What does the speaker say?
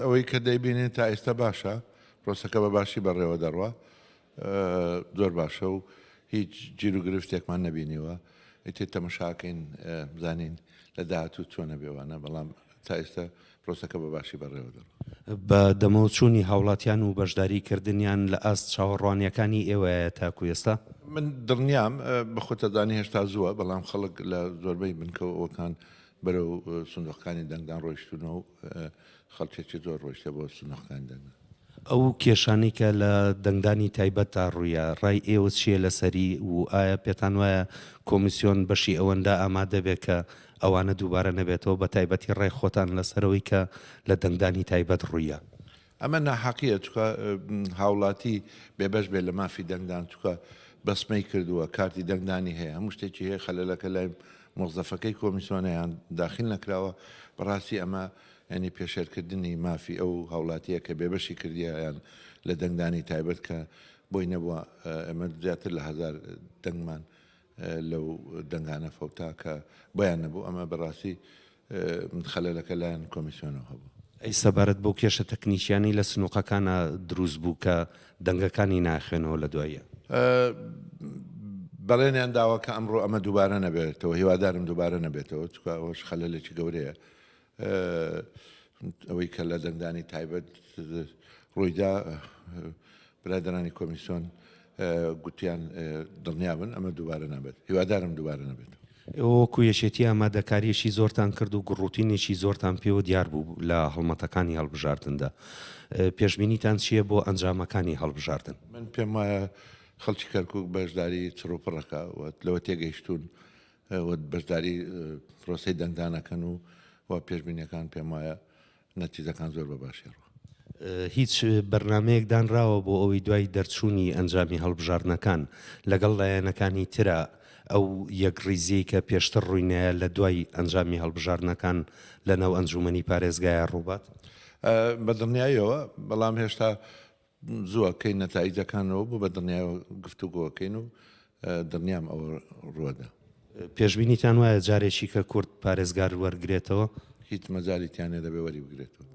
ئەوەی کە دەیبینێت تا ئێستا باشە، پرۆسەکە بە باشی بەڕێوە دەڕوە، زۆر باشە و هیچ گیر و گرفتێکمان نەبینیوە. ئیتر تەمەشاکەین بزانین لە داهاتوو چۆنە بێوانە، بەڵام تا ئێستا پرۆسەکە بە باشی بەڕێوە دەڕوە. بە دەمەوچوونی هاوڵاتیان و بەشداریکردنیان لە ئاست چاوەڕوانیەکانی ئێوەیە تاکو ئێستا؟ من دڵنیام بە خۆتەدانی هێشتا زووە، بەڵام خەڵک لە زۆربەی بنکەوەکان بەرەو سندوقەکانی دەنگدان ڕۆیشتونەوە و خەڵکێکی زۆر ڕۆیشتە بۆ سندوقەکانی دەنگدان. ئەو کێشانەی کە لە دەنگدانی تایبەت تا ڕوویە، ڕای ئێوە چیە لەسەری و ئایا پێتان وایە کۆمیسیۆن بەشی ئەوەندا ئامادە بێت کە ئەوانە دووبارە نەبێتەوە، بە تایبەتی ڕای خۆتان لەسەرەوەی کە لە دەنگدانی تایبەت ڕوویە؟ ئەمە ناحەقیە، چکە هاوڵاتی بێبەش بێت لە مافی دەنگدان، چکە بەسمەی کردووە، کارتی دەنگدانی هەیە، هەموو شتێکی هەیە، خەلەلەکە لای مۆزەفەکەی کۆمیسیۆنەیان داخل نەکراوە. بەڕاستی ئەمە ینی پێشێرکردنی مافی ئەو هاوڵاتیە کە بێبەشی کردیان لە دەنگدانی تایبەت کە بۆی نەبووە ئەمە زیاتر لە 1000 دەنگمان لەو دەنگانە فەوتا کە بۆیان نەبوو. ئەمە بەڕاستی خەلەلەکە لایەن کۆمیسیۆنەوە هەبوو. ئەی سەبارەت بەو کێشە تەکنیشیانی لە سنووقەکانە دروست بوو کە دەنگەکانی ناخێنەوە لە دواییە؟ بەڵێنیان داوە کە ئەمڕۆ ئەمە دووبارە نەبێتەوە، هیوادارم دووبارە نەبێتەوە، چکە ئەوەش خەلەلێکی گەورەیە. ئەوەی کە لە دەنگدانی تایبەت ڕوویدا، برادرانی کۆمیسیۆن گوتیان دڵنیابن ئەمە دووبارە نابێت، هیوادارم دووبارە نەبێت. ئەوەکو یەشێتی ئامادەکاریەشی زۆرتان کرد و گڕوتینێکی زۆرتان پێوە دیار بوو لە هەڵمەتەکانی هەڵبژاردندا. پێشبینیتان چییە بۆ ئەنجامەکانی هەڵبژاردن؟ من پێم وایە خەڵکی کەرکووک بەشداری چڕوپڕەکە لەوە تێگەیشتون بەشداری پرۆسەی دەنگدانەکەن و پێشبینیەکان پێم وایە نەتیجەکان زۆر بە باشێڕوە. هیچ بەرنمەیەک دانراوە بۆ ئەوەی دوای دەرچوونی ئەنجامی هەڵبژاردنەکان لەگەڵ لایەنەکانی ترە ئەو یەکڕیزی کە پێشتر ڕووینەیە لە دوای ئەنجامی هەڵبژاردنەکان لەناو ئەنجومەنی پارێزگایە ڕووبات؟ بەدڵنیاییەوە، بەڵام هێشتا زووەکەی نەتایجەکانەوە بوو، بە دڵنیایەوە گفتوگۆکەین و دڵنیام ئەوە ڕوەدا. پێشبینیتان وایە جارێکی کە کورد پارێزگار وەرگرێتەوە؟ هیچ مەجالیتیانێ دەبێ وەری بگرێتەوە.